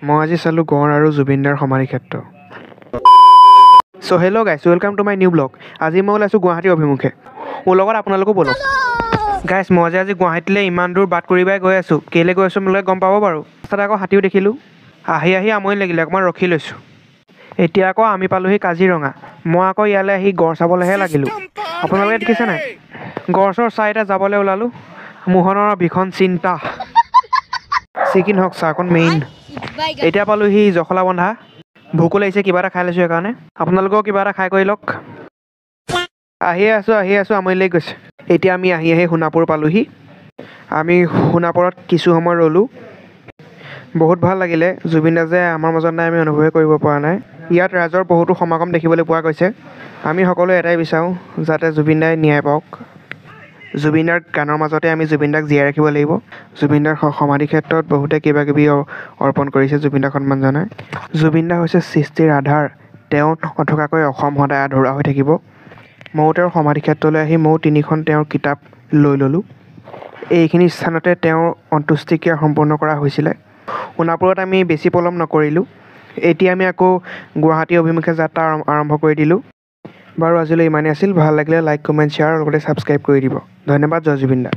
মই আজি চালোঁ গঁড় আৰু জুবিনদাৰ সমাধি ক্ষেত্ৰ। চ' হেল্ল' গাইছ, welcome to my new blog. আজি মই ওলাইছোঁ গুৱাহাটী অভিমুখে। মোৰ লগত আপোনালোকো ব'লক। গাইছ, মই আজি গুৱাহাটীলৈ ইমান দূৰ বাট কৰিবাই গৈ আছোঁ। কেলৈ গৈ আছোঁ মোলৈ গম পাব বাৰু। তাত আকৌ হাতীও দেখিলোঁ। আহি আমনি লাগিলে, অকণমান ৰখি লৈছোঁ। এতিয়া আকৌ আমি পালোঁহি কাজিৰঙা। মই আকৌ ইয়ালৈ আহি গঁড় চাবলৈহে লাগিলোঁ। আপোনালোকে দেখিছে নাই? গঁড় চৰ চাই এতিয়া যাবলৈ ওলালোঁ। মোহনৰ ভীষণ চিন্তা। যি কি নহওক চাহকণ মেইন। এতিয়া পালোঁহি জখলাবন্ধা। ভোকো লাগিছে, কিবা এটা খাই লৈছোঁ সেইকাৰণে। আপোনালোকেও কিবা এটা খাই কৰি লওক। আহি আছোঁ আমনি লাগি গৈছে। এতিয়া আমি আহি সোণাপুৰ পালোঁহি। আমি সোণাপুৰত কিছু সময় ৰ'লোঁ। বহুত ভাল লাগিলে। জুবিন দা যে আমাৰ মাজত নাই আমি অনুভৱেই কৰিব পৰা নাই। ইয়াত ৰাইজৰ বহুতো সমাগম দেখিবলৈ পোৱা গৈছে। আমি সকলোৱে এটাই বিচাৰোঁ যাতে জুবিন দাই ন্যায় পাওক। জুবিন দাৰ গানৰ মাজতে আমি জুবিন দাক জীয়াই ৰাখিব লাগিব। জুবিন দাৰ সমাধি ক্ষেত্ৰত বহুতে কিবাকিবি অৰ্পণ কৰিছে জুবিন দাক সন্মান জনাই। জুবিন দা হৈছে সৃষ্টিৰ আধাৰ। তেওঁ নথকাকৈ অসম সদায় আধৰুৱা হৈ থাকিব। ময়ো তেওঁৰ সমাধি ক্ষেত্ৰলৈ আহি ময়ো 3খন তেওঁৰ কিতাপ লৈ ল'লোঁ। এইখিনি স্থানতে তেওঁৰ অন্ত্যেষ্টিক্ৰিয়া সম্পূৰ্ণ কৰা হৈছিলে। সোণাপুৰত আমি বেছি পলম নকৰিলোঁ। এতিয়া আমি আকৌ গুৱাহাটী অভিমুখে যাত্ৰা আৰম্ভ কৰি দিলোঁ। বাৰু আজিলৈ ইমানেই আছিল। ভাল লাগিলে লাইক, কমেণ্ট, শ্বেয়াৰ আৰু লগতে ছাবস্ক্ৰাইব কৰি দিব। ধন্যবাদ। জয় জুবিন দা।